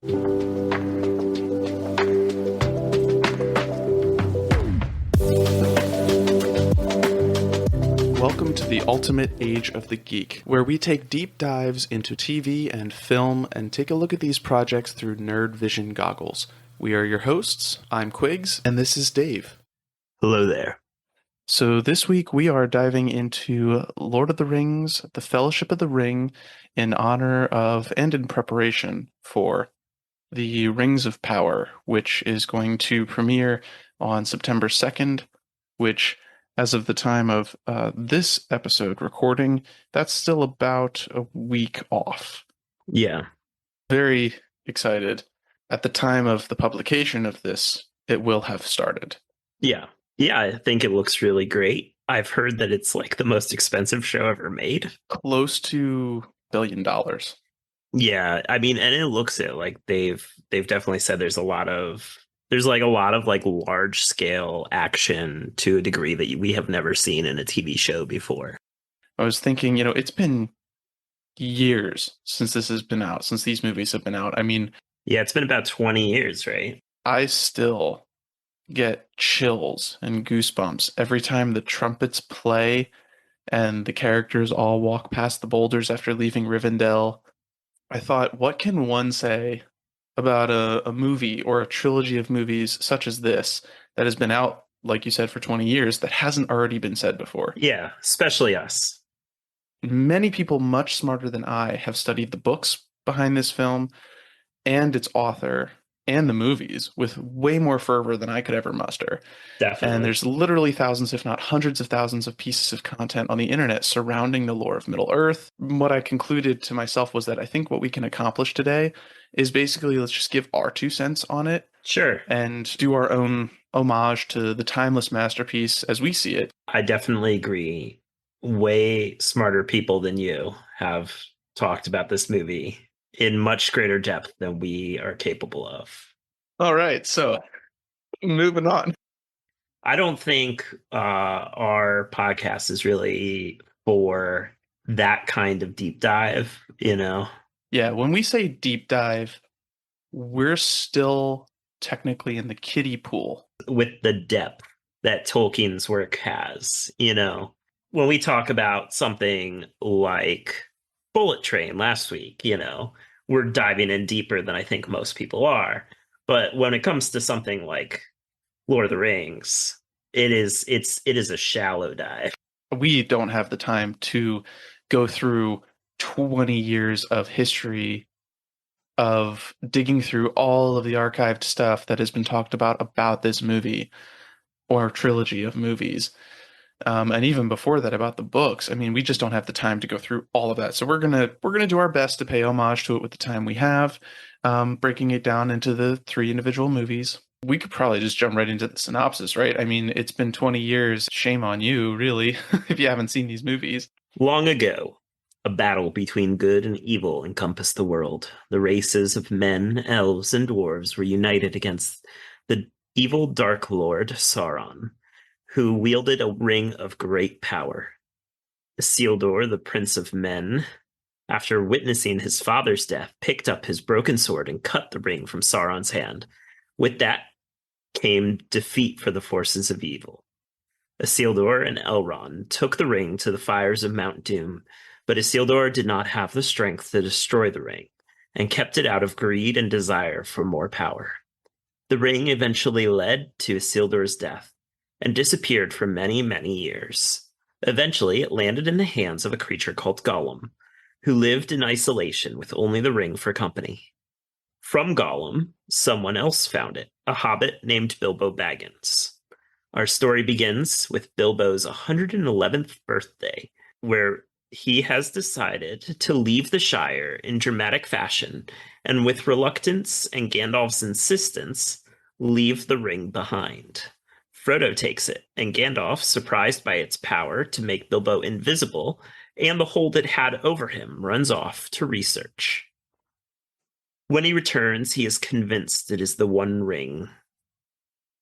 Welcome to the ultimate age of the geek, where we take deep dives into TV and film and take a look at these projects through nerd vision goggles. We are your hosts. I'm Quiggs, and this is Dave. Hello there. So this week we are diving into Lord of the Rings, The Fellowship of the Ring, in honor of and in preparation for the Rings of Power, which is going to premiere on September 2nd, which, as of the time of this episode recording, that's still about a week off. Yeah. Very excited. At the time of the publication of this, it will have started. Yeah, I think it looks really great. I've heard that it's like the most expensive show ever made. Close to $1 billion. Yeah, I mean, and it looks it like they've definitely said there's a lot of like large scale action to a degree that we have never seen in a TV show before. I was thinking, it's been years since this has been out, since these movies have been out. I mean, yeah, it's been about 20 years, right? I still get chills and goosebumps every time the trumpets play and the characters all walk past the boulders after leaving Rivendell. I thought, what can one say about a movie or a trilogy of movies such as this that has been out, like you said, for 20 years that hasn't already been said before? Yeah, especially us. Many people much smarter than I have studied the books behind this film and its author and the movies with way more fervor than I could ever muster. Definitely. And there's literally thousands, if not hundreds of thousands of pieces of content on the internet surrounding the lore of Middle-earth. What I concluded to myself was that I think what we can accomplish today is basically let's just give our 2 cents on it. Sure. And do our own homage to the timeless masterpiece as we see it. I definitely agree. Way smarter people than you have talked about this movie in much greater depth than we are capable of. All right, so moving on. I don't think our podcast is really for that kind of deep dive, Yeah, when we say deep dive, we're still technically in the kiddie pool. With the depth that Tolkien's work has, When we talk about something like Bullet Train last week, we're diving in deeper than I think most people are. But when it comes to something like Lord of the Rings, it is a shallow dive. We don't have the time to go through 20 years of history of digging through all of the archived stuff that has been talked about this movie or trilogy of movies. And even before that, about the books. I mean, we just don't have the time to go through all of that. So we're gonna do our best to pay homage to it with the time we have, breaking it down into the 3 individual movies. We could probably just jump right into the synopsis, right? I mean, it's been 20 years. Shame on you, really, if you haven't seen these movies. Long ago, a battle between good and evil encompassed the world. The races of men, elves, and dwarves were united against the evil Dark Lord Sauron, who wielded a ring of great power. Isildur, the Prince of Men, after witnessing his father's death, picked up his broken sword and cut the ring from Sauron's hand. With that came defeat for the forces of evil. Isildur and Elrond took the ring to the fires of Mount Doom, but Isildur did not have the strength to destroy the ring, and kept it out of greed and desire for more power. The ring eventually led to Isildur's death, and disappeared for many, many years. Eventually, it landed in the hands of a creature called Gollum, who lived in isolation with only the ring for company. From Gollum, someone else found it, a hobbit named Bilbo Baggins. Our story begins with Bilbo's 111th birthday, where he has decided to leave the Shire in dramatic fashion, and with reluctance and Gandalf's insistence, leave the ring behind. Frodo takes it, and Gandalf, surprised by its power to make Bilbo invisible and the hold it had over him, runs off to research. When he returns, he is convinced it is the One Ring.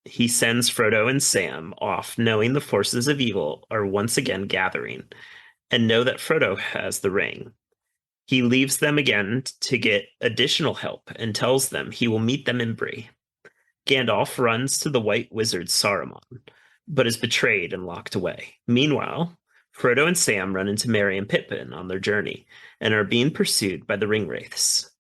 He sends Frodo and Sam off, knowing the forces of evil are once again gathering, and know that Frodo has the ring. He leaves them again to get additional help and tells them he will meet them in Bree. Gandalf runs to the White Wizard Saruman, but is betrayed and locked away. Meanwhile, Frodo and Sam run into Merry and Pippin on their journey and are being pursued by the Ringwraiths.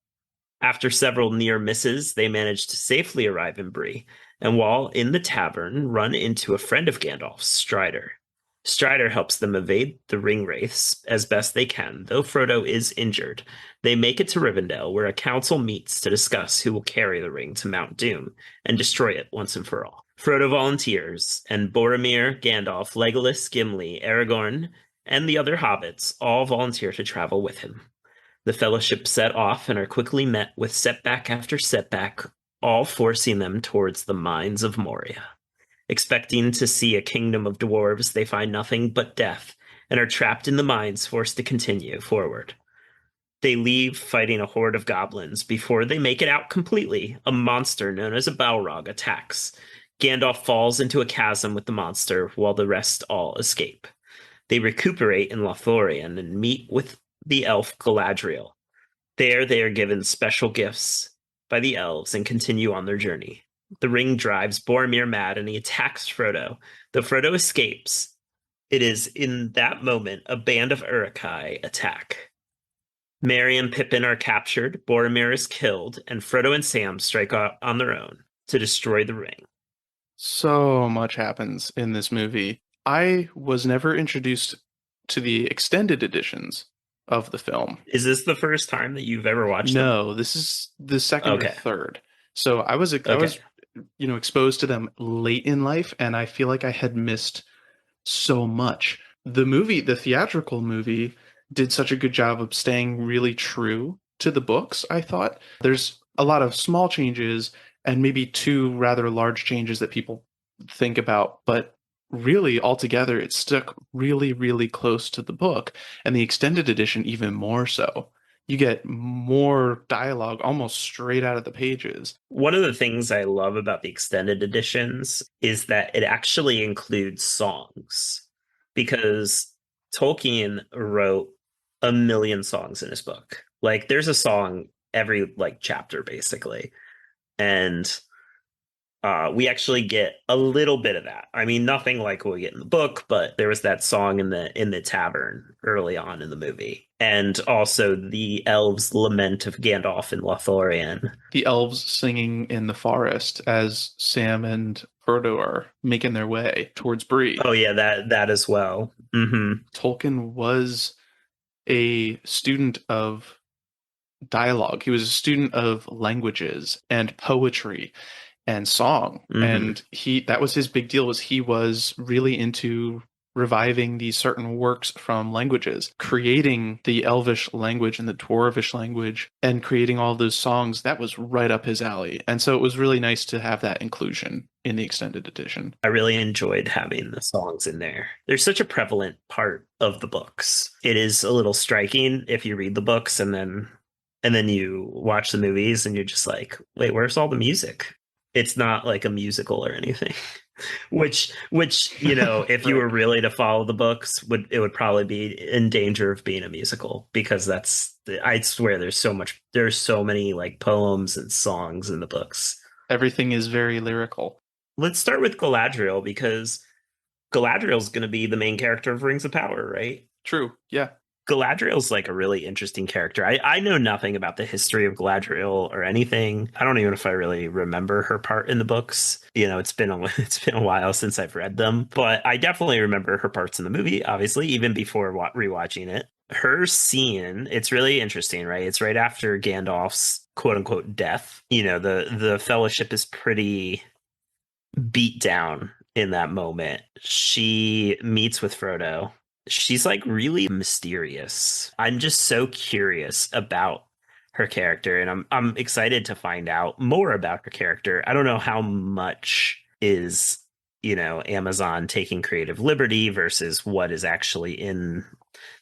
After several near misses, they manage to safely arrive in Bree, and while in the tavern, run into a friend of Gandalf's, Strider. Strider helps them evade the Ringwraiths as best they can, though Frodo is injured. They make it to Rivendell, where a council meets to discuss who will carry the ring to Mount Doom and destroy it once and for all. Frodo volunteers, and Boromir, Gandalf, Legolas, Gimli, Aragorn, and the other hobbits all volunteer to travel with him. The Fellowship set off and are quickly met with setback after setback, all forcing them towards the mines of Moria. Expecting to see a kingdom of dwarves, they find nothing but death and are trapped in the mines, forced to continue forward. They leave fighting a horde of goblins. Before they make it out completely, a monster known as a Balrog attacks. Gandalf falls into a chasm with the monster, while the rest all escape. They recuperate in Lothlorien and meet with the elf Galadriel. There they are given special gifts by the elves and continue on their journey. The ring drives Boromir mad and he attacks Frodo. Though Frodo escapes, it is in that moment a band of Uruk-hai attack. Merry and Pippin are captured, Boromir is killed, and Frodo and Sam strike out on their own to destroy the ring. So much happens in this movie. I was never introduced to the extended editions of the film. Is this the first time that you've ever watched them? No, this is the second or Okay. third. So I was exposed to them late in life, and I feel like I had missed so much. The theatrical movie, did such a good job of staying really true to the books, I thought. There's a lot of small changes and maybe two rather large changes that people think about, but really altogether it stuck really, really close to the book, and the extended edition even more so. You get more dialogue almost straight out of the pages. One of the things I love about the extended editions is that it actually includes songs, because Tolkien wrote a million songs in his book. Like there's a song every chapter basically. And we actually get a little bit of that. I mean, nothing like what we get in the book, but there was that song in the tavern early on in the movie, and also the elves' lament of Gandalf in Lothlorien. The elves singing in the forest as Sam and Frodo are making their way towards Bree. Oh yeah, that as well. Mm-hmm. Tolkien was a student of dialogue. He was a student of languages and poetry and song. Mm-hmm. And that was his big deal, was he was really into reviving these certain works from languages, creating the Elvish language and the Dwarvish language, and creating all those songs. That was right up his alley. And so it was really nice to have that inclusion in the extended edition. I really enjoyed having the songs in there. They're such a prevalent part of the books. It is a little striking if you read the books and then you watch the movies and you're just like, wait, where's all the music? It's not like a musical or anything. which if you were really to follow the books, it would probably be in danger of being a musical, because I swear there's so many poems and songs in the books. Everything is very lyrical. Let's start with Galadriel, because Galadriel's going to be the main character of Rings of Power, right? True. Yeah. Galadriel's a really interesting character. I know nothing about the history of Galadriel or anything. I don't even know if I really remember her part in the books. It's been a while since I've read them, but I definitely remember her parts in the movie, obviously, even before rewatching it. Her scene, it's really interesting, right? It's right after Gandalf's quote unquote death. The Fellowship is pretty beat down in that moment. She meets with Frodo. She's really mysterious. I'm just so curious about her character, and I'm excited to find out more about her character. I don't know how much is, Amazon taking creative liberty versus what is actually in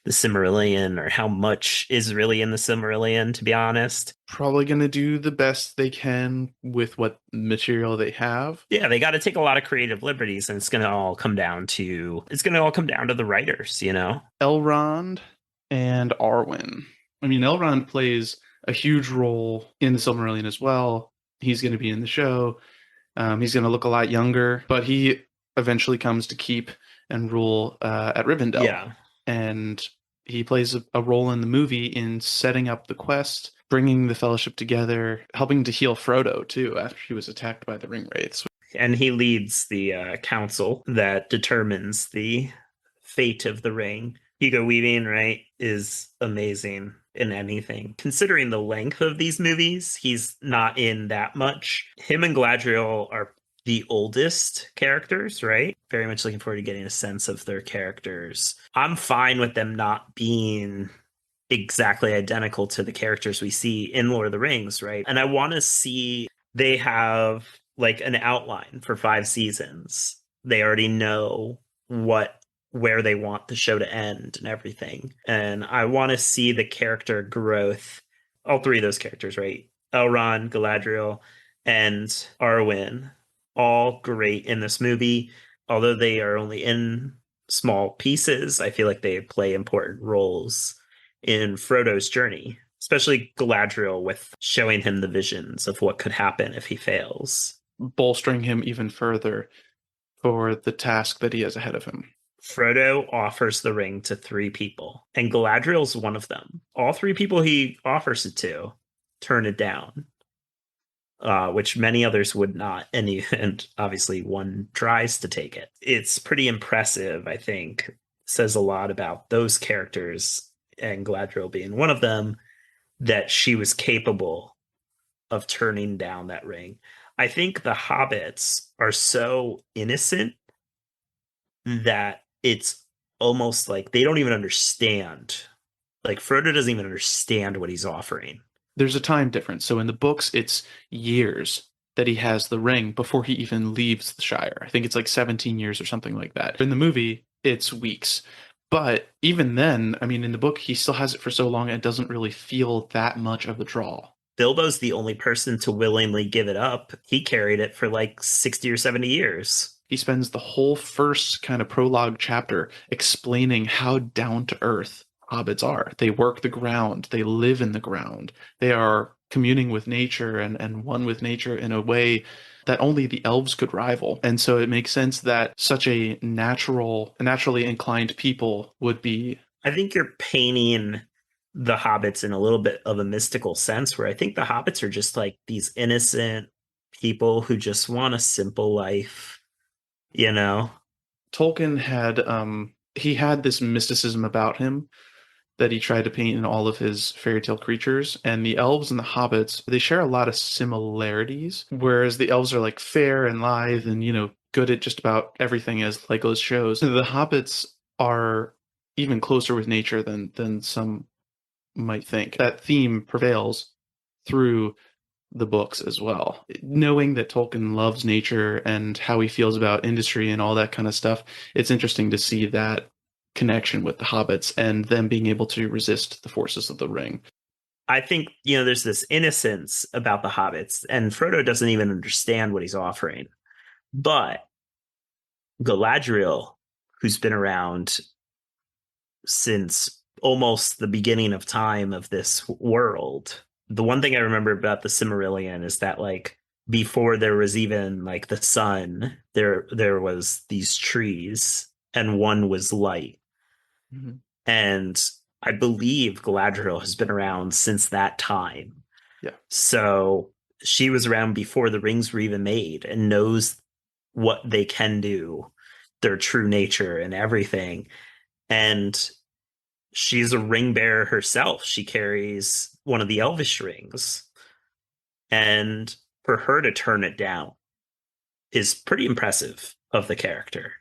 the Silmarillion, or how much is really in the Silmarillion, to be honest. Probably going to do the best they can with what material they have. Yeah, they got to take a lot of creative liberties, and it's going to all come down to the writers, Elrond and Arwen I mean, Elrond plays a huge role in the Silmarillion as well. He's going to be in the show. He's going to look a lot younger, but he eventually comes to keep and rule at Rivendell. Yeah. And he plays a role in the movie in setting up the quest, bringing the Fellowship together, helping to heal Frodo too after he was attacked by the ring wraiths. And he leads the council that determines the fate of the ring. Hugo Weaving, right, is amazing in anything. Considering the length of these movies, he's not in that much. Him and Galadriel are the oldest characters, right? Very much looking forward to getting a sense of their characters. I'm fine with them not being exactly identical to the characters we see in Lord of the Rings, right? And I want to see they have like an outline for 5 seasons. They already know where they want the show to end and everything. And I want to see the character growth, all three of those characters, right? Elrond, Galadriel, and Arwen, all great in this movie. Although they are only in small pieces, I feel like they play important roles in Frodo's journey, especially Galadriel with showing him the visions of what could happen if he fails. Bolstering him even further for the task that he has ahead of him. Frodo offers the ring to 3 people, and Galadriel's one of them. All 3 people he offers it to turn it down, which many others would not. And obviously one tries to take it. It's pretty impressive, I think. Says a lot about those characters, and Galadriel being one of them, that she was capable of turning down that ring. I think the hobbits are so innocent that it's almost like they don't even understand. Like Frodo doesn't even understand what he's offering. There's a time difference. So in the books, it's years that he has the ring before he even leaves the Shire. I think it's like 17 years or something like that. In the movie, it's weeks. But even then, I mean, in the book, he still has it for so long, it doesn't really feel that much of a draw. Bilbo's the only person to willingly give it up. He carried it for like 60 or 70 years. He spends the whole first kind of prologue chapter explaining how down to earth hobbits are. They work the ground, they live in the ground, they are communing with nature and one with nature in a way that only the elves could rival. And so it makes sense that such a naturally inclined people would be. I think you're painting the hobbits in a little bit of a mystical sense, where I think the hobbits are just like these innocent people who just want a simple life, you know? Tolkien had he had this mysticism about him that he tried to paint in all of his fairy tale creatures. And the elves and the hobbits, they share a lot of similarities, whereas the elves are like fair and lithe and, good at just about everything, as Legolas shows. The hobbits are even closer with nature than some might think. That theme prevails through the books as well. Knowing that Tolkien loves nature and how he feels about industry and all that kind of stuff, it's interesting to see that connection with the hobbits and them being able to resist the forces of the ring. I think, there's this innocence about the hobbits, and Frodo doesn't even understand what he's offering. But Galadriel, who's been around since almost the beginning of time of this world, the one thing I remember about the Silmarillion is that, like, before there was even like the sun, there was these trees, and one was light. Mm-hmm. And I believe Galadriel has been around since that time. Yeah. So she was around before the rings were even made and knows what they can do, their true nature and everything. And she's a ring bearer herself. She carries one of the elvish rings. And for her to turn it down is pretty impressive of the character,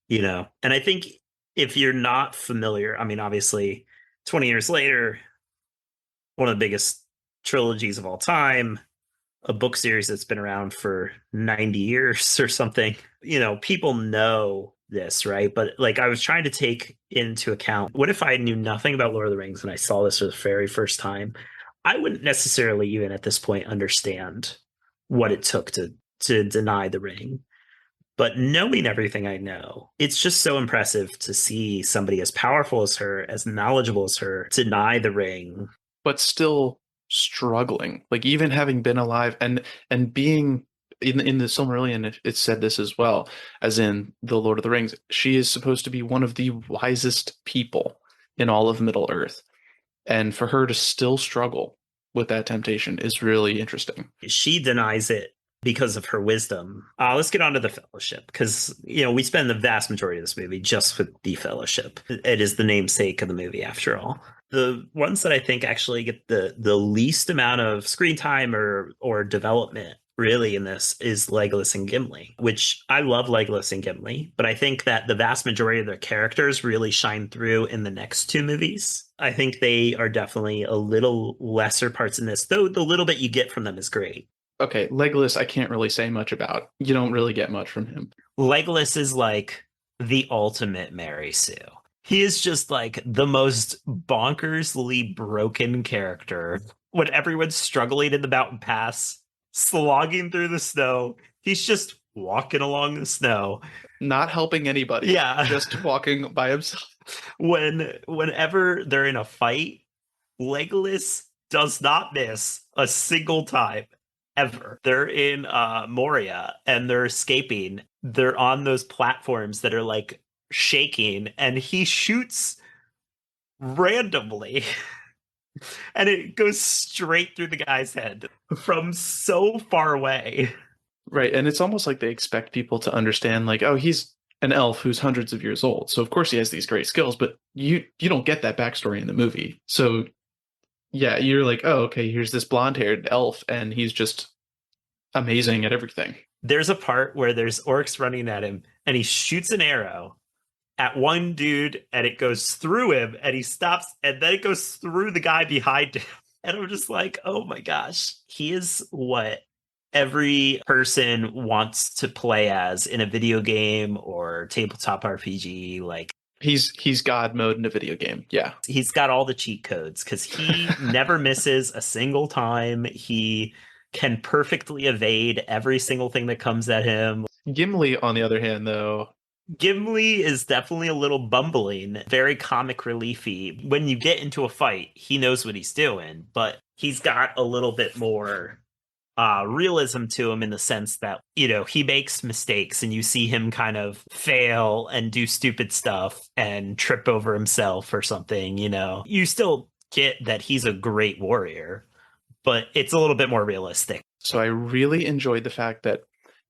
And I think if you're not familiar, I mean, obviously, 20 years later, one of the biggest trilogies of all time, a book series that's been around for 90 years or something, people know this, right? But like, I was trying to take into account, what if I knew nothing about Lord of the Rings and I saw this for the very first time? I wouldn't necessarily even at this point understand what it took to deny the ring. But knowing everything I know, it's just so impressive to see somebody as powerful as her, as knowledgeable as her, deny the ring but still struggling. Like even having been alive and being in the Silmarillion, it said this as well, as in the Lord of the Rings. She is supposed to be one of the wisest people in all of Middle Earth, and for her to still struggle with that temptation is really interesting. She denies it because of her wisdom. Let's get on to the Fellowship because we spend the vast majority of this movie just with the Fellowship. It is the namesake of the movie, after all. The ones that I think actually get the least amount of screen time or development really in this is Legolas and Gimli, which I love Legolas and Gimli, but I think that the vast majority of their characters really shine through in the next two movies. I think they are definitely a little lesser parts in this, though the little bit you get from them is great. Okay, Legolas, I can't really say much about. You don't really get much from him. Legolas is like the ultimate Mary Sue. He is just like the most bonkersly broken character. When everyone's struggling in the mountain pass, slogging through the snow, he's just walking along the snow. Not helping anybody. Yeah. Just walking by himself. Whenever they're in a fight, Legolas does not miss a single time ever. They're in Moria and they're escaping. They're on those platforms that are like shaking, and he shoots randomly and it goes straight through the guy's head from so far away. Right, and it's almost like they expect people to understand, like, oh, he's an elf who's hundreds of years old, so of course he has these great skills, but you don't get that backstory in the movie. So yeah, you're like, oh, okay, here's this blonde-haired elf, and he's just amazing at everything. There's a part where there's orcs running at him, and he shoots an arrow at one dude, and it goes through him, and he stops, and then it goes through the guy behind him. And I'm just like, oh my gosh, he is what every person wants to play as in a video game or tabletop RPG. Like, He's God mode in a video game. Yeah. he's got all the cheat codes because he never misses a single time. He can perfectly evade every single thing that comes at him. Gimli, on the other hand, though, Gimli is definitely a little bumbling, very comic reliefy. When you get into a fight, he knows what he's doing, but he's got a little bit more realism to him in the sense that, he makes mistakes and you see him kind of fail and do stupid stuff and trip over himself or something, You still get that he's a great warrior, but it's a little bit more realistic. So I really enjoyed the fact that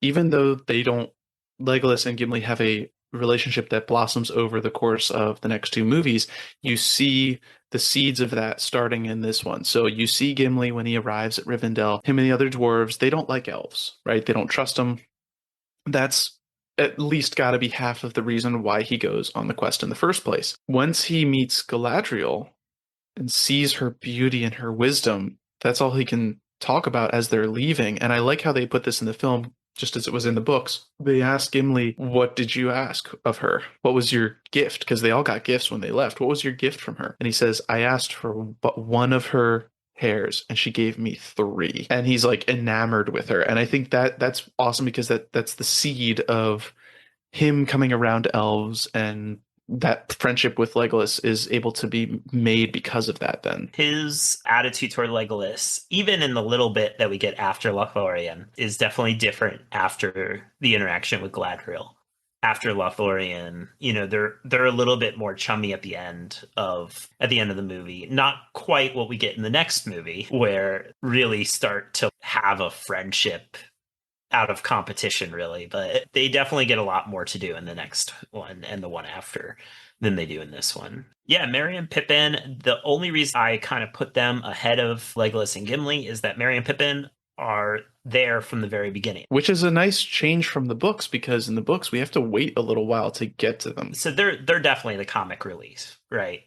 even though Legolas and Gimli have a relationship that blossoms over the course of the next two movies, you see the seeds of that starting in this one. So you see Gimli when he arrives at Rivendell, him and the other dwarves, they don't like elves, right? They don't trust them. That's at least got to be half of the reason why he goes on the quest in the first place. Once he meets Galadriel and sees her beauty and her wisdom, that's all he can talk about as they're leaving. And I like how they put this in the film, just as it was in the books. They asked Gimli, what did you ask of her? What was your gift? Because they all got gifts when they left. What was your gift from her? And he says, I asked for but one of her hairs and she gave me 3. And he's like enamored with her. And I think that's awesome because that's the seed of him coming around to elves, and that friendship with Legolas is able to be made because of that then. His attitude toward Legolas, even in the little bit that we get after Lothlorien, is definitely different after the interaction with Galadriel. After Lothlorien, they're a little bit more chummy at the end of the movie. Not quite what we get in the next movie, where really start to have a friendship out of competition, really, but they definitely get a lot more to do in the next one and the one after than they do in this one. Yeah, Merry and Pippin, the only reason I kind of put them ahead of Legolas and Gimli is that Merry and Pippin are there from the very beginning. Which is a nice change from the books, because in the books we have to wait a little while to get to them. So they're definitely the comic relief, right?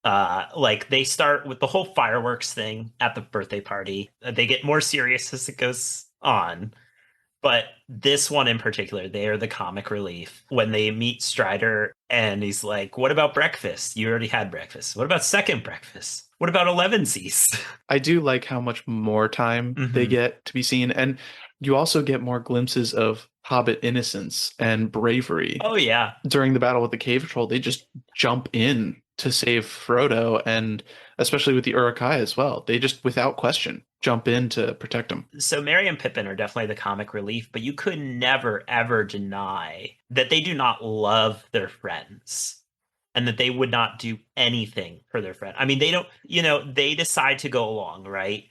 Like they start with the whole fireworks thing at the birthday party. They get more serious as it goes on. But this one in particular, they are the comic relief. When they meet Strider and he's like, what about breakfast? You already had breakfast. What about second breakfast? What about 11sies? I do like how much more time they get to be seen. And you also get more glimpses of Hobbit innocence and bravery. Oh, yeah. During the battle with the Cave Troll, they just jump in to save Frodo. And especially with the Uruk-hai as well. They just, without question, jump in to protect him. So Merry and Pippin are definitely the comic relief, but you could never ever deny that they do not love their friends and that they would not do anything for their friend. I mean, they don't, they decide to go along, right?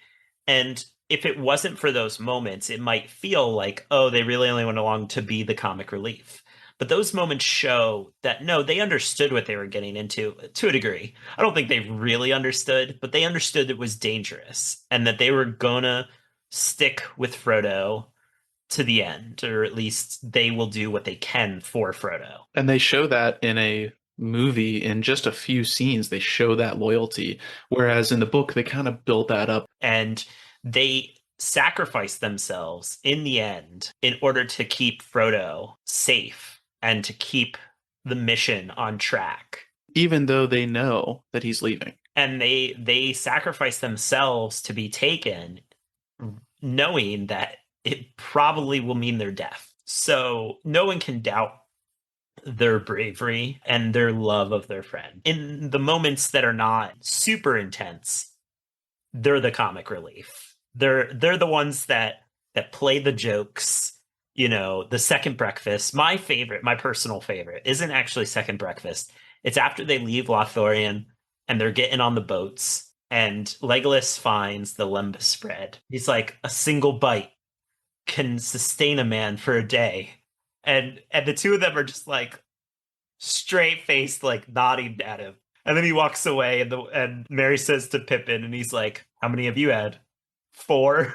And if it wasn't for those moments, it might feel like, oh, they really only went along to be the comic relief. But those moments show that no, they understood what they were getting into to a degree. I don't think they really understood, but they understood it was dangerous and that they were gonna stick with Frodo to the end, or at least they will do what they can for Frodo. And they show that in a movie in just a few scenes. They show that loyalty. Whereas in the book, they kind of build that up. And they sacrifice themselves in the end in order to keep Frodo safe and to keep the mission on track. Even though they know that he's leaving. And they sacrifice themselves to be taken, knowing that it probably will mean their death. So no one can doubt their bravery and their love of their friend. In the moments that are not super intense, they're the comic relief. They're the ones that play the jokes. The second breakfast. My favorite, my personal favorite, isn't actually second breakfast. It's after they leave Lothlorien and they're getting on the boats, and Legolas finds the lembas spread. He's like, a single bite can sustain a man for a day. And the two of them are just like straight faced, like nodding at him. And then he walks away, and Merry says to Pippin, and he's like, "How many have you had? 4?"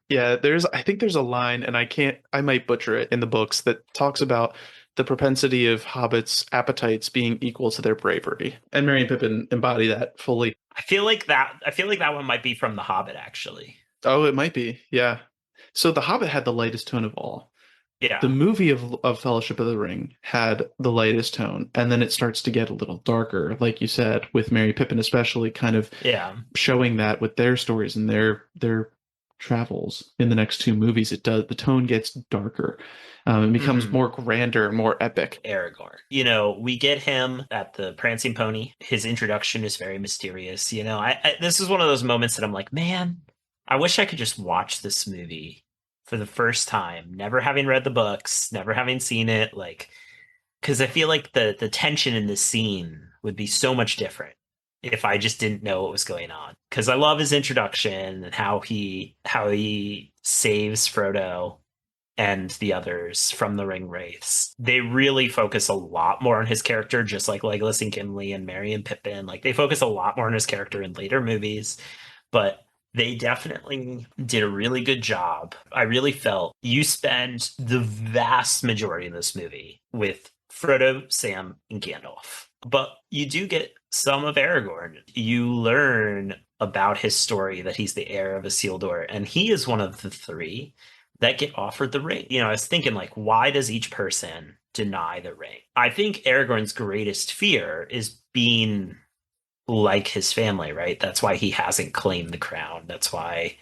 Yeah, I think there's a line, and I might butcher it in the books, that talks about the propensity of hobbits' appetites being equal to their bravery. And Merry and Pippin embody that fully. I feel like that one might be from The Hobbit, actually. Oh, it might be. Yeah. So The Hobbit had the lightest tone of all. Yeah. The movie of Fellowship of the Ring had the lightest tone, and then it starts to get a little darker, like you said, with Merry Pippin especially, kind of showing that with their stories and their travels in the next two movies. The tone gets darker. It becomes more grander, more epic. Aragorn. We get him at the Prancing Pony. His introduction is very mysterious. This is one of those moments that I'm like, man, I wish I could just watch this movie for the first time, never having read the books, never having seen it, because I feel like the tension in this scene would be so much different if I just didn't know what was going on. Because I love his introduction and how he saves Frodo and the others from the ring wraiths. They really focus a lot more on his character, just like Legolas and Gimli and Merry and Pippin. Like, they focus a lot more on his character in later movies, but they definitely did a really good job. I really felt you spend the vast majority of this movie with Frodo, Sam, and Gandalf. But you do get some of Aragorn. You learn about his story, that he's the heir of Isildur, and he is one of the 3 that get offered the ring. I was thinking, like, why does each person deny the ring? I think Aragorn's greatest fear is being like his family, right? That's why he hasn't claimed the crown. That's why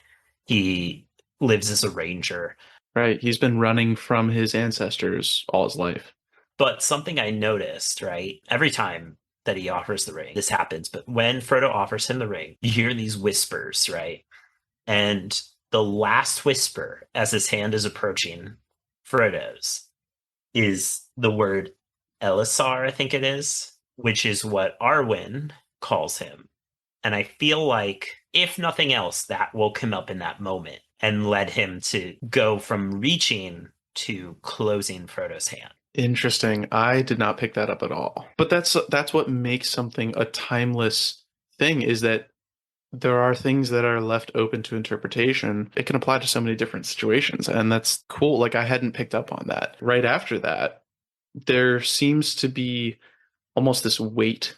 he lives as a ranger. Right. He's been running from his ancestors all his life. But something I noticed, right? Every time that he offers the ring, this happens. But when Frodo offers him the ring, you hear these whispers, right? And the last whisper, as his hand is approaching Frodo's, is the word Elisar, I think it is, which is what Arwen calls him. And I feel like, if nothing else, that woke him up in that moment and led him to go from reaching to closing Frodo's hand. Interesting. I did not pick that up at all. But that's what makes something a timeless thing, is that there are things that are left open to interpretation. It can apply to so many different situations, and that's cool. Like, I hadn't picked up on that. Right after that, there seems to be almost this weight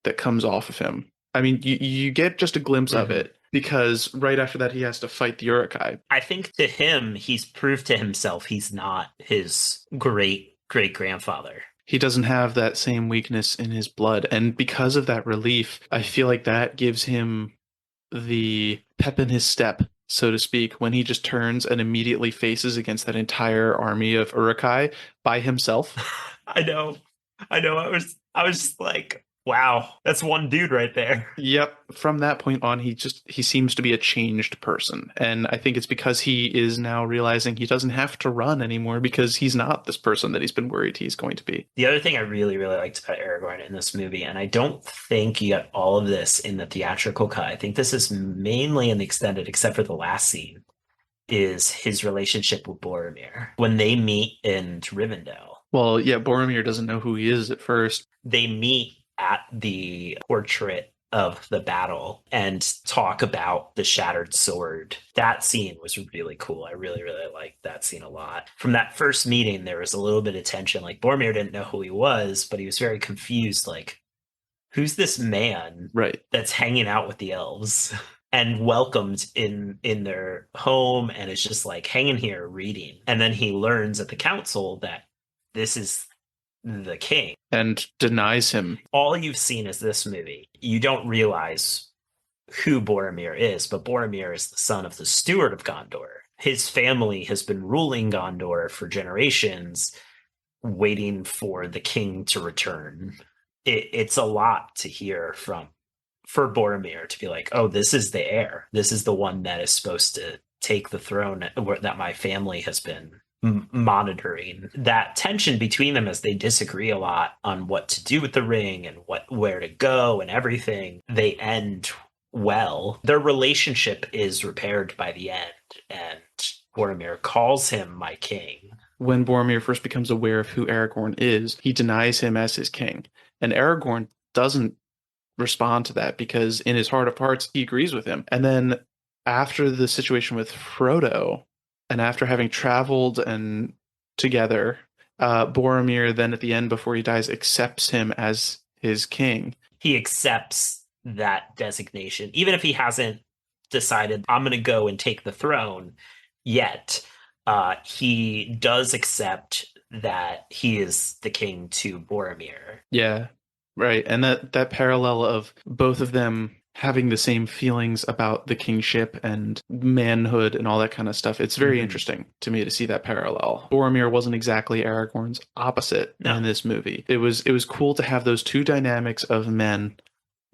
that comes off of him. I mean, you get just a glimpse of it, because right after that, he has to fight the Uruk-hai. I think to him, he's proved to himself he's not his great-great-grandfather. He doesn't have that same weakness in his blood. And because of that relief, I feel like that gives him the pep in his step, so to speak, when he just turns and immediately faces against that entire army of Uruk-hai by himself. I know. I was just like, Wow, that's one dude right there. Yep. From that point on, he seems to be a changed person. And I think it's because he is now realizing he doesn't have to run anymore because he's not this person that he's been worried he's going to be. The other thing I really, really liked about Aragorn in this movie, and I don't think you got all of this in the theatrical cut. I think this is mainly in the extended, except for the last scene, is his relationship with Boromir. When they meet in Rivendell, Well, yeah, Boromir doesn't know who he is at first. they meet at the portrait of the battle and talk about the shattered sword. That scene was really cool. I really, really liked that scene a lot. From that first meeting, there was a little bit of tension. Like Boromir didn't know who he was, but he was very confused. Like, who's this man Right. that's hanging out with the elves and welcomed in their home and is just like hanging here reading? And then he learns at the council that this is the king. And denies him. All you've seen is this movie. You don't realize who Boromir is, but Boromir is the son of the steward of Gondor. His family has been ruling Gondor for generations, waiting for the king to return. It's a lot to hear from for Boromir to be like, oh, this is the heir. This is the one that is supposed to take the throne that my family has been monitoring. That tension between them as they disagree a lot on what to do with the ring and where to go and everything, they end well. Their relationship is repaired by the end, and Boromir calls him my king. When Boromir first becomes aware of who Aragorn is, he denies him as his king. And Aragorn doesn't respond to that because in his heart of hearts, he agrees with him. And then after the situation with Frodo, and after having traveled and together, Boromir then at the end, before he dies, accepts him as his king. He accepts that designation, even if he hasn't decided, I'm going to go and take the throne yet. He does accept that he is the king to Boromir. Yeah, right. And that parallel of both of them having the same feelings about the kingship and manhood and all that kind of stuff. It's very interesting to me to see that parallel. Boromir wasn't exactly Aragorn's opposite in this movie. It was cool to have those two dynamics of men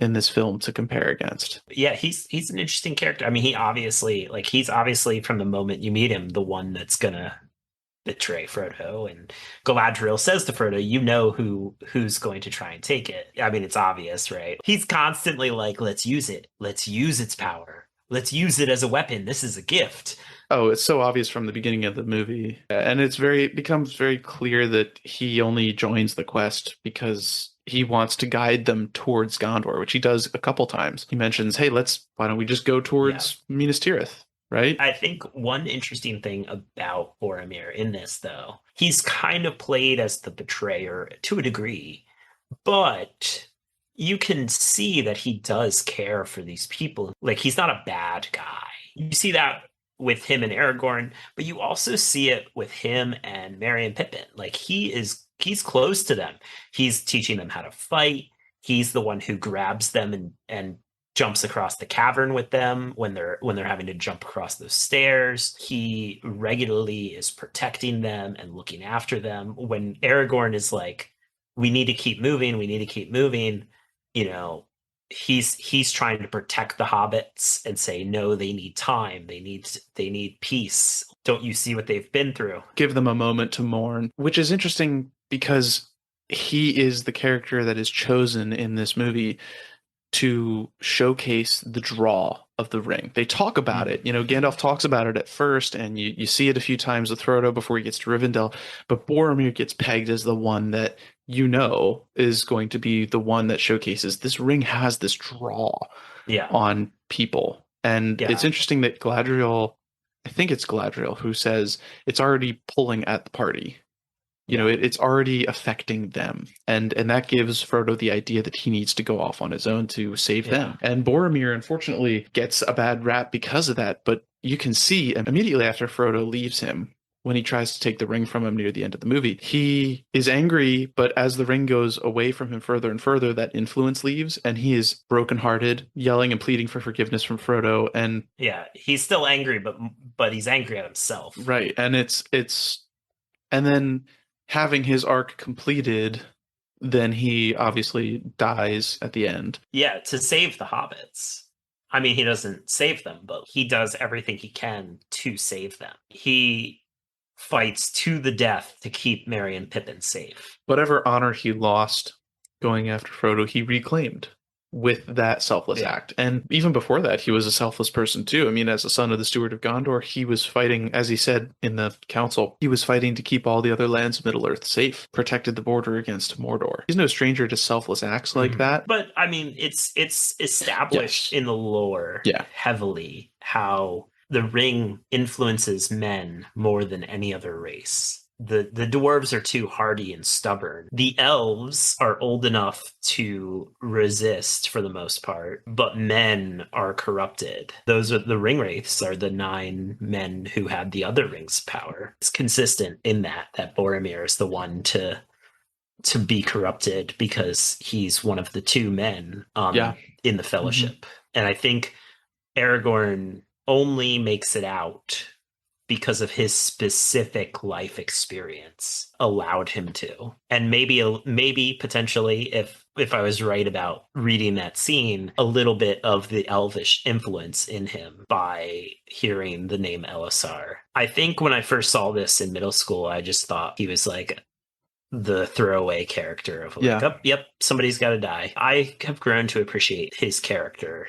in this film to compare against. Yeah, he's an interesting character. I mean, he's obviously from the moment you meet him, the one that's gonna betray Frodo. And Galadriel says to Frodo, you know who's going to try and take it. I mean, it's obvious, right? He's constantly like, let's use it. Let's use its power. Let's use it as a weapon. This is a gift. Oh, it's so obvious from the beginning of the movie. And it becomes very clear that he only joins the quest because he wants to guide them towards Gondor, which he does a couple times. He mentions, hey, why don't we just go towards Minas Tirith? Right? I think one interesting thing about Boromir in this, though, he's kind of played as the betrayer to a degree, but you can see that he does care for these people. Like, he's not a bad guy. You see that with him and Aragorn, but you also see it with him and Merry and Pippin. Like, he's close to them. He's teaching them how to fight. He's the one who grabs them and jumps across the cavern with them when they're having to jump across those stairs. He regularly is protecting them and looking after them. When Aragorn is like, we need to keep moving, you know, he's trying to protect the hobbits and say, no, they need time, they need peace. Don't you see what they've been through? Give them a moment to mourn, which is interesting because he is the character that is chosen in this movie to showcase the draw of the ring. They talk about it. You know, Gandalf talks about it at first, and you see it a few times with Frodo before he gets to Rivendell, but Boromir gets pegged as the one that is going to be the one that showcases this ring has this draw on people. And it's interesting that Galadriel, I think it's Galadriel, who says it's already pulling at the party. You know, it's already affecting them. And that gives Frodo the idea that he needs to go off on his own to save them. And Boromir, unfortunately, gets a bad rap because of that. But you can see immediately after Frodo leaves him, when he tries to take the ring from him near the end of the movie, he is angry. But as the ring goes away from him further and further, that influence leaves, and he is brokenhearted, yelling and pleading for forgiveness from Frodo. And he's still angry, but he's angry at himself. Right. And and then having his arc completed then he obviously dies at the end. Yeah, to save the hobbits. I mean, he doesn't save them, but he does everything he can to save them. He fights to the death to keep Merry and Pippin safe. Whatever honor he lost going after Frodo, he reclaimed with that selfless Yeah. act. And even before that, he was a selfless person too. I mean, as a son of the Steward of Gondor, he was fighting, as he said in the council, he was fighting to keep all the other lands of Middle-earth safe, protected the border against Mordor. He's no stranger to selfless acts like that. But I mean, it's established Yes. in the lore Yeah. heavily how the ring influences men more than any other race. The dwarves are too hardy and stubborn. The elves are old enough to resist for the most part, but men are corrupted. Those are the ring wraiths are the 9 men who had the other rings of power. It's consistent in that Boromir is the one to be corrupted because he's one of the 2 men Yeah. in the Fellowship. And I think Aragorn only makes it out because of his specific life experience allowed him to. And maybe potentially if I was right about reading that scene, a little bit of the elvish influence in him by hearing the name Elisar. I think when I first saw this in middle school, I just thought he was like the throwaway character of like, Yeah. oh, yep, somebody's got to die. I have grown to appreciate his character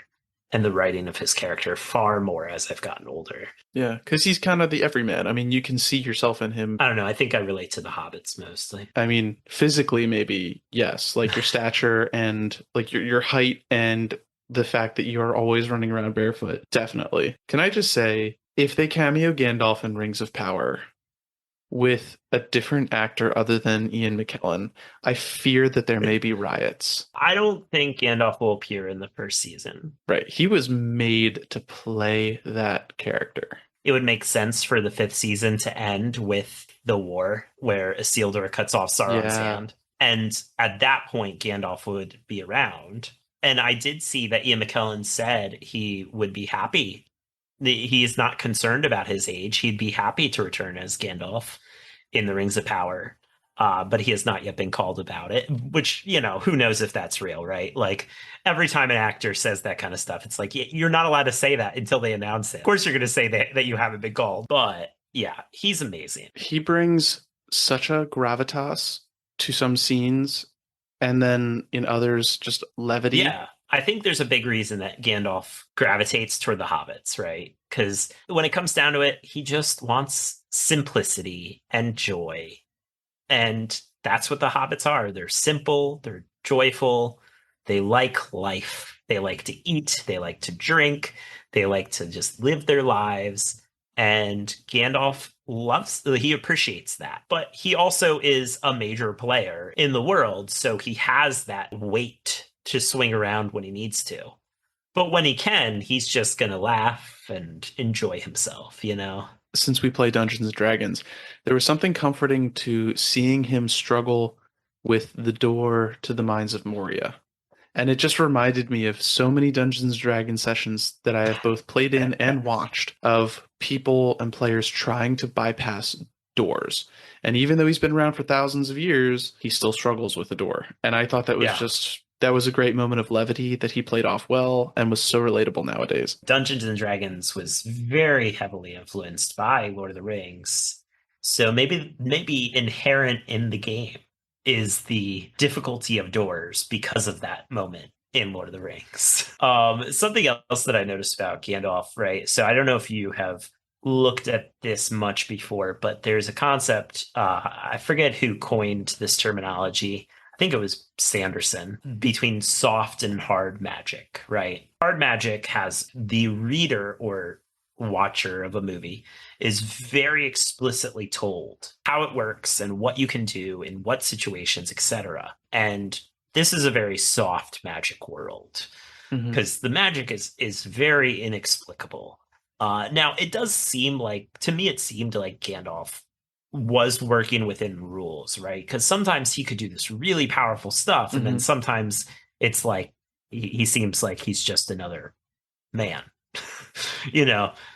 and the writing of his character far more as I've gotten older. Yeah, because he's kind of the everyman. I mean, you can see yourself in him. I don't know. I think I relate to the hobbits mostly. I mean, physically, maybe, yes, like your stature and like your height and the fact that you are always running around barefoot. Definitely. Can I just say, if they cameo Gandalf in Rings of Power with a different actor other than Ian McKellen, I fear that there may be riots. I don't think Gandalf will appear in the first season. Right. He was made to play that character. It would make sense for the 5th season to end with the war where Isildur cuts off Sauron's hand. And at that point, Gandalf would be around. And I did see that Ian McKellen said he would be happy. He is not concerned about his age. He'd be happy to return as Gandalf in the Rings of Power. But he has not yet been called about it, which, who knows if that's real, right? Like every time an actor says that kind of stuff, it's like, you're not allowed to say that until they announce it. Of course, you're going to say that you haven't been called, but yeah, he's amazing. He brings such a gravitas to some scenes, and then in others, just levity. Yeah. I think there's a big reason that Gandalf gravitates toward the hobbits, right? Because when it comes down to it, he just wants simplicity and joy. And that's what the hobbits are. They're simple, they're joyful, they like life. They like to eat, they like to drink, they like to just live their lives. And Gandalf he appreciates that. But he also is a major player in the world, so he has that weight to swing around when he needs to. But when he can, he's just going to laugh and enjoy himself, Since we play Dungeons and Dragons, there was something comforting to seeing him struggle with the door to the Mines of Moria. And it just reminded me of so many Dungeons and Dragons sessions that I have both played in and watched of people and players trying to bypass doors. And even though he's been around for thousands of years, he still struggles with the door. And I thought that was that was a great moment of levity that he played off well and was so relatable nowadays. Dungeons and Dragons was very heavily influenced by Lord of the Rings. So maybe inherent in the game is the difficulty of doors because of that moment in Lord of the Rings. Something else that I noticed about Gandalf, right? So I don't know if you have looked at this much before, but there's a concept, I forget who coined this terminology. I think it was Sanderson, between soft and hard magic, right? Hard magic has the reader or watcher of a movie is very explicitly told how it works and what you can do in what situations, etc. And this is a very soft magic world because the magic is very inexplicable. Now, it does seem like, to me, it seemed like Gandalf was working within rules, right? Because sometimes he could do this really powerful stuff, and then sometimes it's like he seems like he's just another man,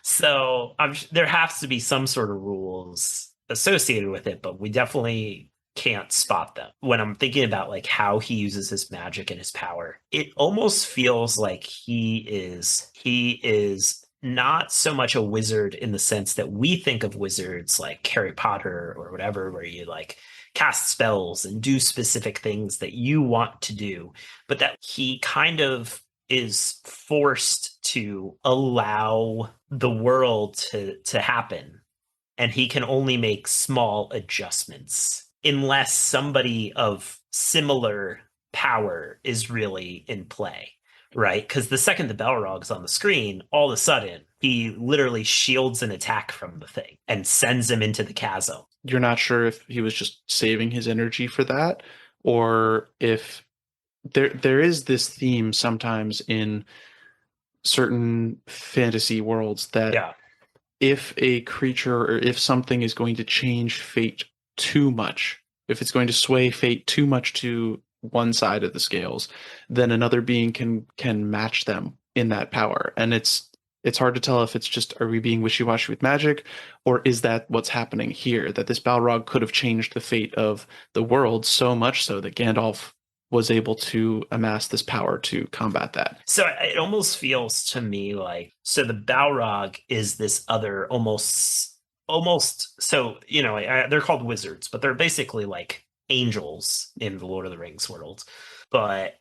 So there has to be some sort of rules associated with it, but we definitely can't spot them. When I'm thinking about like how he uses his magic and his power, it almost feels like he is not so much a wizard in the sense that we think of wizards like Harry Potter or whatever, where you like cast spells and do specific things that you want to do, but that he kind of is forced to allow the world to happen, and he can only make small adjustments unless somebody of similar power is really in play, right? Because the second the Balrog's on the screen, all of a sudden he literally shields an attack from the thing and sends him into the chasm. You're not sure if he was just saving his energy for that, or if there is this theme sometimes in certain fantasy worlds that Yeah. if a creature or if something is going to change fate too much, if it's going to sway fate too much to one side of the scales, then another being can match them in that power. And it's hard to tell if it's just, are we being wishy-washy with magic, or is that what's happening here? That this Balrog could have changed the fate of the world so much so that Gandalf was able to amass this power to combat that. So it almost feels to me like, so the Balrog is this other almost so, they're called wizards, but they're basically like angels in the Lord of the Rings world. But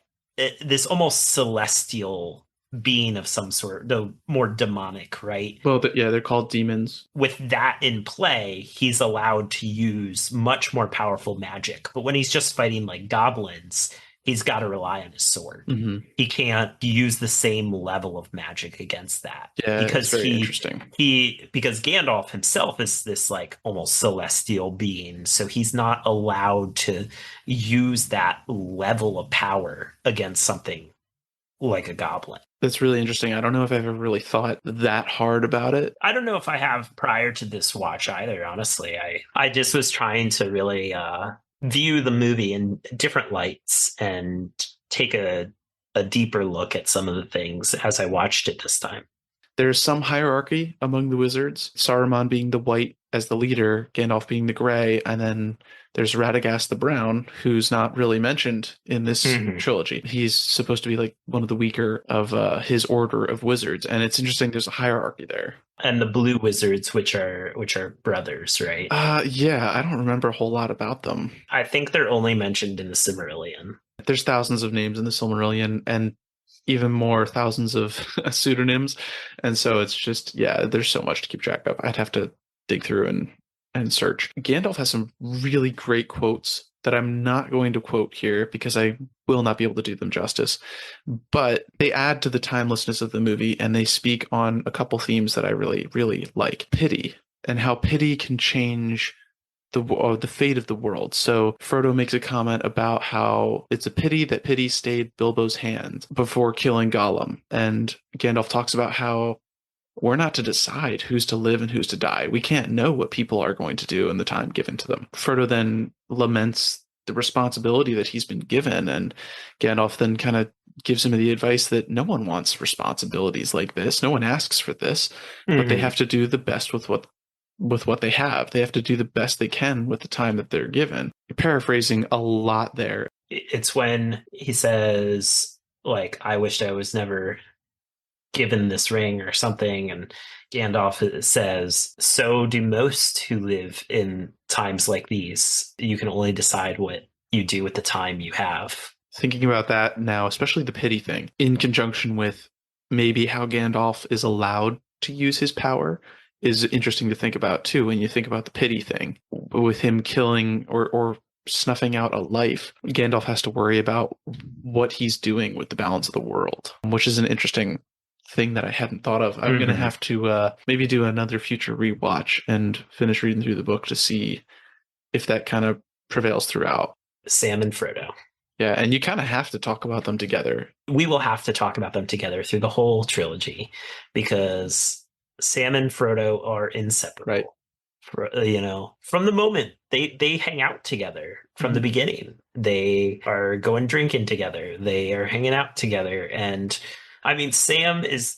this almost celestial being of some sort, though more demonic, right? Well, yeah, they're called demons. With that in play, he's allowed to use much more powerful magic. But when he's just fighting like goblins, he's got to rely on his sword. Mm-hmm. He can't use the same level of magic against that. Yeah, because it's very interesting. Because Gandalf himself is this like almost celestial being, so he's not allowed to use that level of power against something like a goblin. That's really interesting. I don't know if I've ever really thought that hard about it. I don't know if I have prior to this watch either, honestly. I just was trying to really view the movie in different lights and take a deeper look at some of the things as I watched it this time. There's some hierarchy among the wizards, Saruman being the white as the leader, Gandalf being the gray, and then there's Radagast the brown, who's not really mentioned in this trilogy. He's supposed to be like one of the weaker of his order of wizards, and it's interesting there's a hierarchy there. And the blue wizards, which are brothers, right? Yeah, I don't remember a whole lot about them. I think they're only mentioned in the Silmarillion. There's thousands of names in the Silmarillion, and even more thousands of pseudonyms, and so it's just, yeah, there's so much to keep track of. I'd have to dig through and search. Gandalf has some really great quotes that I'm not going to quote here because I will not be able to do them justice, but they add to the timelessness of the movie, and they speak on a couple themes that I really, really like. Pity, and how pity can change the fate of the world. So Frodo makes a comment about how it's a pity that pity stayed Bilbo's hand before killing Gollum. And Gandalf talks about how we're not to decide who's to live and who's to die. We can't know what people are going to do in the time given to them. Frodo then laments the responsibility that he's been given, and Gandalf then kind of gives him the advice that no one wants responsibilities like this. No one asks for this, but they have to do the best with what they have. They have to do the best they can with the time that they're given. You're paraphrasing a lot there. It's when he says, like, I wished I was never given this ring or something, and Gandalf says, so do most who live in times like these. You can only decide what you do with the time you have. Thinking about that now, especially the pity thing, in conjunction with maybe how Gandalf is allowed to use his power, is interesting to think about too. When you think about the pity thing, with him killing or snuffing out a life, Gandalf has to worry about what he's doing with the balance of the world, which is an interesting thing that I hadn't thought of. I'm going to have to maybe do another future rewatch and finish reading through the book to see if that kind of prevails throughout. Sam and Frodo. Yeah, and you kind of have to talk about them together. We will have to talk about them together through the whole trilogy, because Sam and Frodo are inseparable. Right. From the moment they hang out together from the beginning. They are going drinking together. They are hanging out together. And I mean,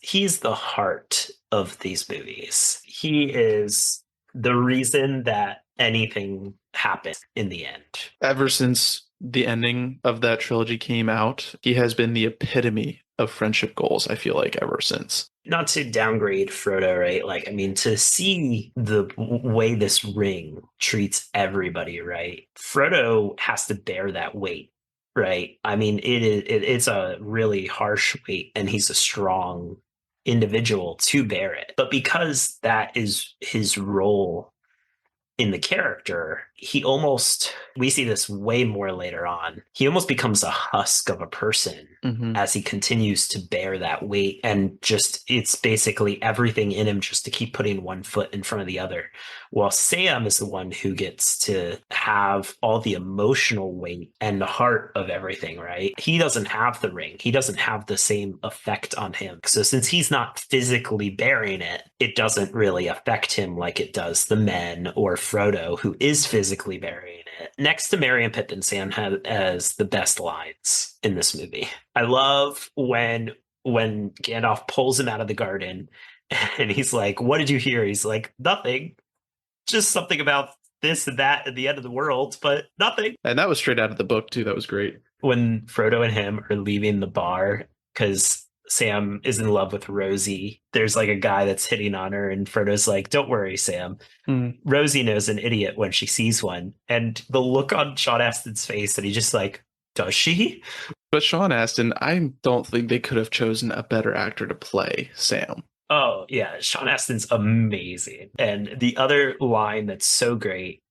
he's the heart of these movies. He is the reason that anything happen in the end. Ever since the ending of that trilogy came out, he has been the epitome of friendship goals, I feel like, ever since. Not to downgrade Frodo, right? Like, I mean, to see the way this ring treats everybody, right? Frodo has to bear that weight, right? I mean, it's a really harsh weight, and he's a strong individual to bear it. But because that is his role in the character, we see this way more later on. He almost becomes a husk of a person as he continues to bear that weight. And just, it's basically everything in him just to keep putting one foot in front of the other. While Sam is the one who gets to have all the emotional weight and the heart of everything, right? He doesn't have the ring. He doesn't have the same effect on him. So since he's not physically bearing it, it doesn't really affect him like it does the men or Frodo, who is physically bearing it. Next to Merry and Pippin, Sam has the best lines in this movie. I love when Gandalf pulls him out of the garden and he's like, "What did you hear?" He's like, "Nothing. Just something about this and that at the end of the world, but nothing." And that was straight out of the book, too. That was great. When Frodo and him are leaving the bar because Sam is in love with Rosie, there's like a guy that's hitting on her, and Frodo's like, "Don't worry, Sam. Rosie knows an idiot when she sees one." And the look on Sean Astin's face, and he just like, "Does she?" But Sean Astin, I don't think they could have chosen a better actor to play Sam. Oh, yeah. Sean Astin's amazing. And the other line that's so great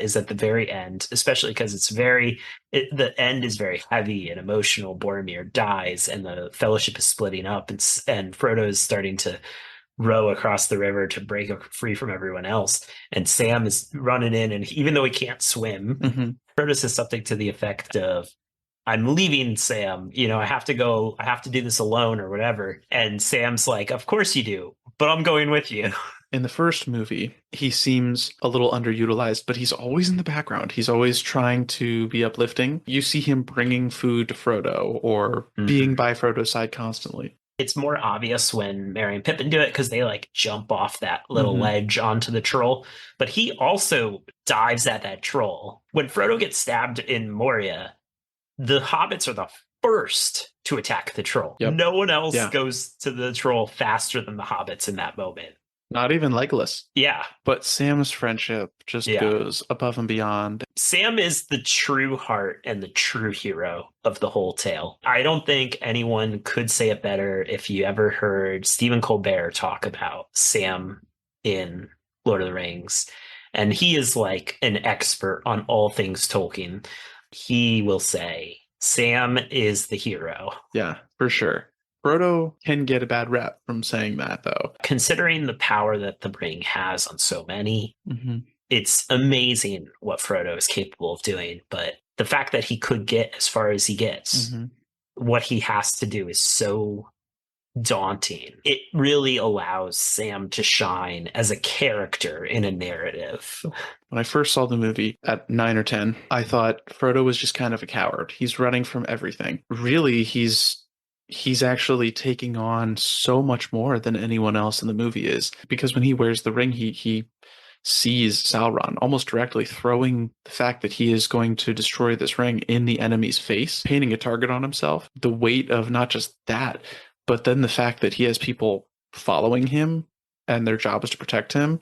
is at the very end, especially because the end is very heavy and emotional. Boromir dies and the fellowship is splitting up, and Frodo is starting to row across the river to break free from everyone else. And Sam is running in, and even though he can't swim, Frodo says something to the effect of, "I'm leaving, Sam. I have to go. I have to do this alone or whatever." And Sam's like, "Of course you do, but I'm going with you." In the first movie, he seems a little underutilized, but he's always in the background. He's always trying to be uplifting. You see him bringing food to Frodo or being by Frodo's side constantly. It's more obvious when Merry and Pippin do it because they like jump off that little ledge onto the troll. But he also dives at that troll. When Frodo gets stabbed in Moria, the hobbits are the first to attack the troll. Yep. No one else goes to the troll faster than the hobbits in that moment. Not even Legolas. Yeah. But Sam's friendship just goes above and beyond. Sam is the true heart and the true hero of the whole tale. I don't think anyone could say it better if you ever heard Stephen Colbert talk about Sam in Lord of the Rings. And he is like an expert on all things Tolkien. He will say, Sam is the hero. Yeah, for sure. Frodo can get a bad rep from saying that, though. Considering the power that the ring has on so many, it's amazing what Frodo is capable of doing. But the fact that he could get as far as he gets, what he has to do is so daunting. It really allows Sam to shine as a character in a narrative. When I first saw the movie at 9 or 10, I thought Frodo was just kind of a coward. He's running from everything. Really, he's actually taking on so much more than anyone else in the movie is, because when he wears the ring, he sees Sauron almost directly, throwing the fact that he is going to destroy this ring in the enemy's face, painting a target on himself. The weight of not just that, but then the fact that he has people following him and their job is to protect him,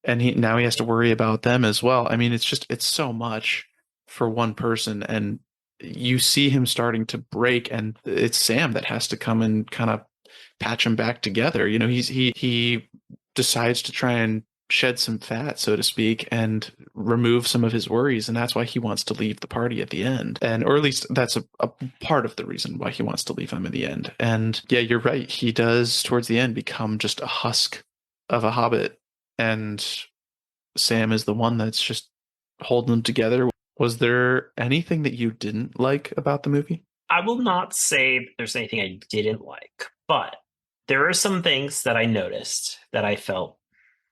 and now he has to worry about them as well. I mean, it's so much for one person, and you see him starting to break, and it's Sam that has to come and kind of patch him back together. He decides to try and shed some fat, so to speak, and remove some of his worries, and that's why he wants to leave the party at the end. Or at least that's a part of the reason why he wants to leave him in the end. And yeah, you're right. He does, towards the end, become just a husk of a hobbit, and Sam is the one that's just holding them together. Was there anything that you didn't like about the movie? I will not say there's anything I didn't like, but there are some things that I noticed that I felt.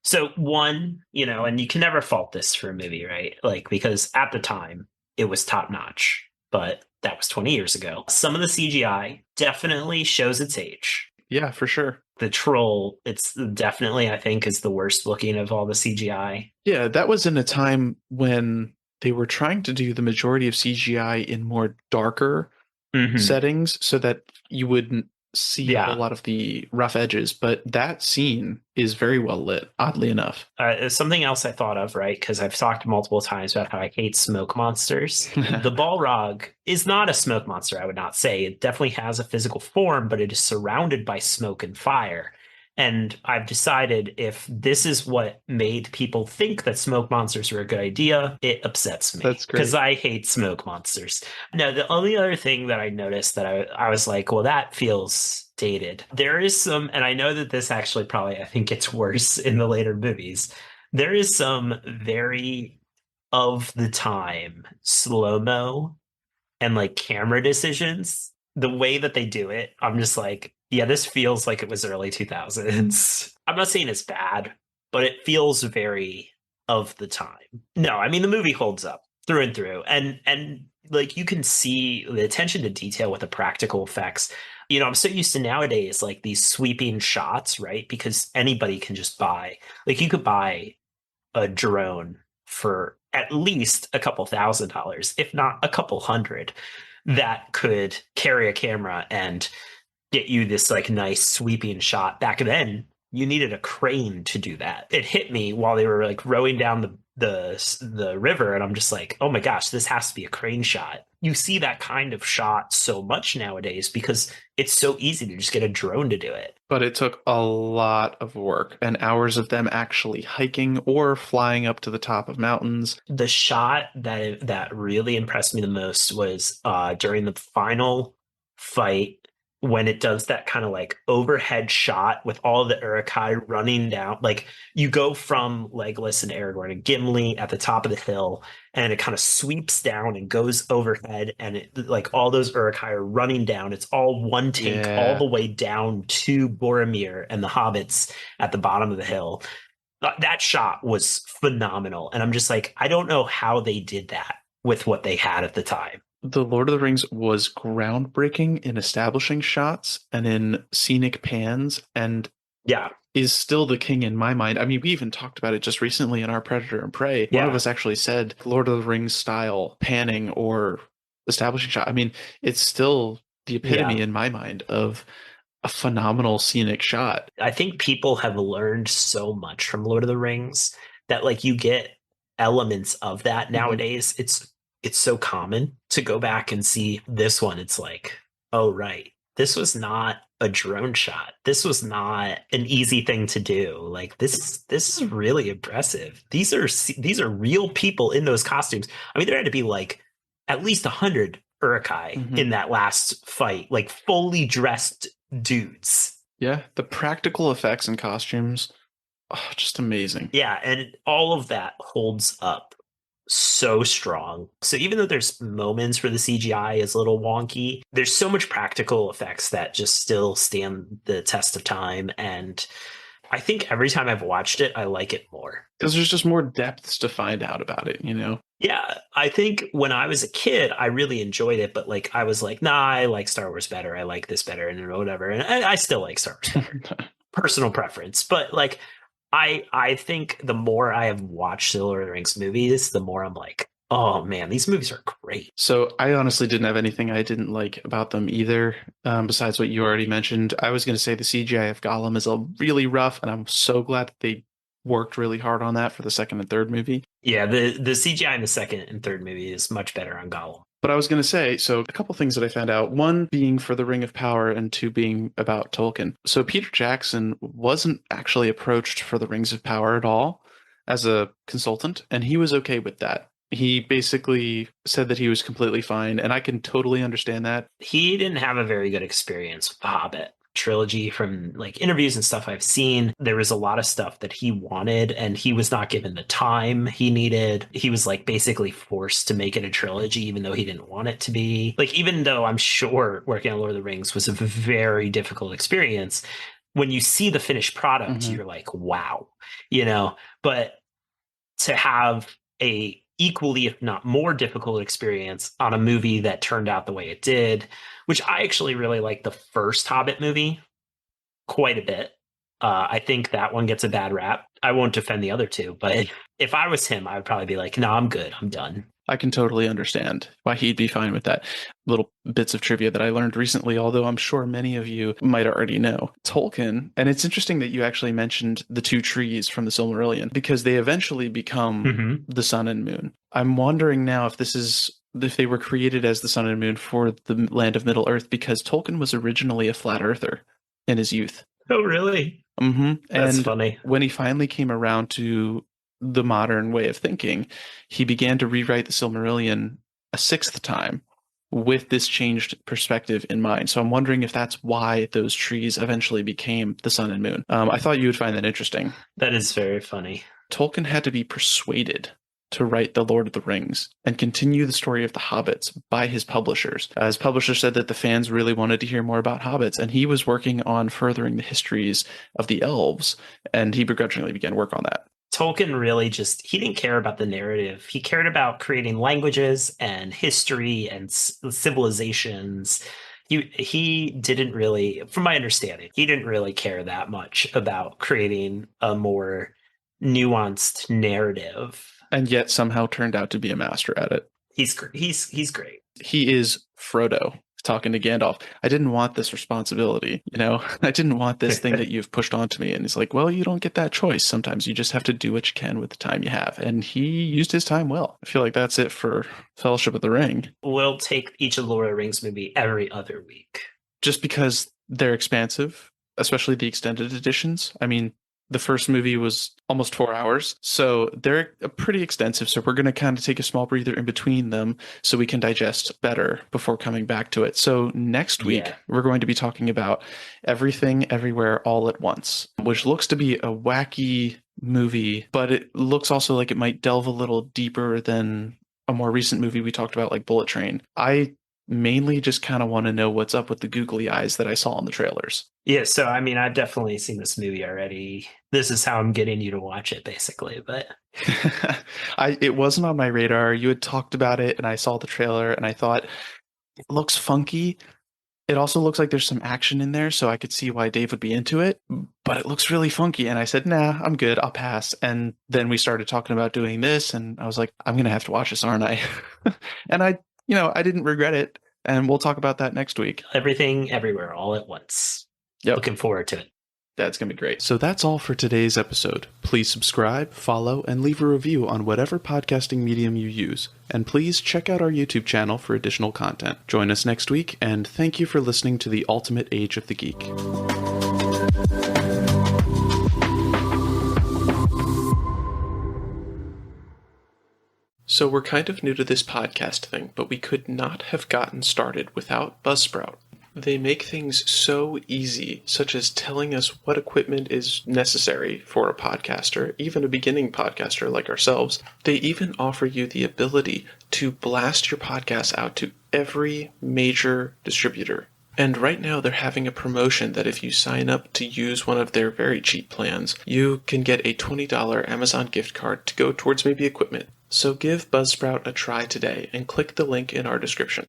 So one, and you can never fault this for a movie, right? Like, because at the time it was top notch, but that was 20 years ago. Some of the CGI definitely shows its age. Yeah, for sure. the troll, it's definitely, I think, is the worst looking of all the CGI. Yeah, that was in a time when they were trying to do the majority of CGI in more darker Hmm. settings so that you wouldn't see a whole Yeah. lot of the rough edges. But that scene is very well lit, oddly enough. Something else I thought of, right? Because I've talked multiple times about how I hate smoke monsters. The Balrog is not a smoke monster, I would not say. It definitely has a physical form, but it is surrounded by smoke and fire. And I've decided if this is what made people think that smoke monsters are a good idea, it upsets me That's because great. I hate smoke monsters. No, the only other thing that I noticed that I was like, well, that feels dated. There is some, and I know that this actually probably, I think gets worse in the later movies. There is some very of the time slow-mo and like camera decisions. The way that they do it, I'm just like, yeah, this feels like it was early 2000s. I'm not saying it's bad, but it feels very of the time. No, I mean the movie holds up through and through. And like you can see the attention to detail with the practical effects. I'm so used to nowadays like these sweeping shots, right? Because anybody can just buy, like you could buy a drone for at least a couple $1,000s, if not a couple hundred, that could carry a camera and get you this like nice sweeping shot. Back then, you needed a crane to do that. It hit me while they were like rowing down the river, and I'm just like, oh my gosh, this has to be a crane shot. You see that kind of shot so much nowadays because it's so easy to just get a drone to do it. But it took a lot of work and hours of them actually hiking or flying up to the top of mountains. The shot that really impressed me the most was during the final fight when it does that kind of like overhead shot with all the Uruk-hai running down. Like you go from Legolas and Aragorn and Gimli at the top of the hill, and it kind of sweeps down and goes overhead, and it like all those Uruk-hai are running down. It's all one take all Yeah. the way down to Boromir and the hobbits at the bottom of the hill. That shot was phenomenal. And I'm just like, I don't know how they did that with what they had at the time. The Lord of the Rings was groundbreaking in establishing shots and in scenic pans and Yeah. is still the king in my mind. I mean, we even talked about it just recently in our Predator and Prey. One of Yeah. us actually said Lord of the Rings style panning or establishing shot. I mean, it's still the epitome Yeah. in my mind of a phenomenal scenic shot. I think people have learned so much from Lord of the Rings that like you get elements of that Mhm. nowadays. It's so common to go back and see this one. It's like, oh right. This was not a drone shot. This was not an easy thing to do. Like this is really impressive. These are real people in those costumes. I mean, there had to be like at least 100 Uruk-hai Mhm. in that last fight, like fully dressed dudes. Yeah, the practical effects and costumes, oh, just amazing. Yeah, and all of that holds up so strong. So even though there's moments where the CGI is a little wonky, there's so much practical effects that just still stand the test of time. And I think every time I've watched it, I like it more. Because there's just more depths to find out about it, you know? Yeah, I think when I was a kid, I really enjoyed it, but like I was like, nah, I like Star Wars better. I like this better, and whatever. And I still like Star Wars better. Personal preference, but like I think the more I have watched the Lord of the Rings movies, the more I'm like, oh man, these movies are great. So I honestly didn't have anything I didn't like about them either, besides what you already mentioned. I was going to say the CGI of Gollum is a really rough, and I'm so glad that they worked really hard on that for the second and third movie. Yeah, the CGI in the second and third movie is much better on Gollum. But I was going to say, so a couple things that I found out. One being for the Ring of Power, and two being about Tolkien. So Peter Jackson wasn't actually approached for the Rings of Power at all as a consultant, and he was okay with that. He basically said that he was completely fine, and I can totally understand that. He didn't have a very good experience with the Hobbit trilogy. From like interviews and stuff I've seen, there was a lot of stuff that he wanted and he was not given the time he needed. He was like basically forced to make it a trilogy even though he didn't want it to be. Like even though I'm sure working on Lord of the Rings was a very difficult experience, when you see the finished product Mhm. you're like, wow, you know. But to have a equally if not more difficult experience on a movie that turned out the way it did, which I actually really like the first Hobbit movie quite a bit. I think that one gets a bad rap. I won't defend the other two, but if I was him, I would probably be like, no, I'm good. I'm done. I can totally understand why he'd be fine with that. Little bits of trivia that I learned recently, although I'm sure many of you might already know. Tolkien, and it's interesting that you actually mentioned the two trees from the Silmarillion, because they eventually become the sun and moon. I'm wondering now if they were created as the sun and moon for the land of Middle Earth, because Tolkien was originally a flat earther in his youth. Oh, really? Mm-hmm. That's And funny. when he finally came around to the modern way of thinking, he began to rewrite the Silmarillion a sixth time with this changed perspective in mind. So I'm wondering if that's why those trees eventually became the sun and moon. I thought you would find that interesting. That is very funny. Tolkien had to be persuaded to write The Lord of the Rings and continue the story of the hobbits by his publishers. His publisher said that the fans really wanted to hear more about hobbits, and he was working on furthering the histories of the elves, and he begrudgingly began work on that. Tolkien really he didn't care about the narrative. He cared about creating languages and history and civilizations. He didn't really, from my understanding, he didn't really care that much about creating a more nuanced narrative. And yet somehow turned out to be a master at it. He's great. He is Frodo talking to Gandalf. I didn't want this responsibility, I didn't want this thing that you've pushed onto me. And he's like, well, you don't get that choice. Sometimes you just have to do what you can with the time you have. And he used his time well. I feel like that's it for Fellowship of the Ring. We'll take each of the Lord of the Rings movie every other week. Just because they're expansive, especially the extended editions. I mean, the first movie was almost 4 hours, so they're pretty extensive. So we're going to kind of take a small breather in between them so we can digest better before coming back to it. So next week, we're going to be talking about Everything, Everywhere, All at Once, which looks to be a wacky movie, but it looks also like it might delve a little deeper than a more recent movie we talked about, like Bullet Train. I mainly just kind of want to know what's up with the googly eyes that I saw in the trailers. Yeah, so I mean, I've definitely seen this movie already. This is how I'm getting you to watch it, basically. But it wasn't on my radar. You had talked about it, and I saw the trailer, and I thought it looks funky. It also looks like there's some action in there, so I could see why Dave would be into it. But it looks really funky, and I said, "Nah, I'm good. I'll pass." And then we started talking about doing this, and I was like, "I'm gonna have to watch this, aren't I?" And I didn't regret it. And we'll talk about that next week. Everything, Everywhere, All at Once. Yep. Looking forward to it. That's going to be great. So that's all for today's episode. Please subscribe, follow, and leave a review on whatever podcasting medium you use. And please check out our YouTube channel for additional content. Join us next week, and thank you for listening to the Ultimate Age of the Geek. So we're kind of new to this podcast thing, but we could not have gotten started without Buzzsprout. They make things so easy, such as telling us what equipment is necessary for a podcaster, even a beginning podcaster like ourselves. They even offer you the ability to blast your podcast out to every major distributor. And right now they're having a promotion that if you sign up to use one of their very cheap plans, you can get a $20 Amazon gift card to go towards maybe equipment. So give Buzzsprout a try today and click the link in our description.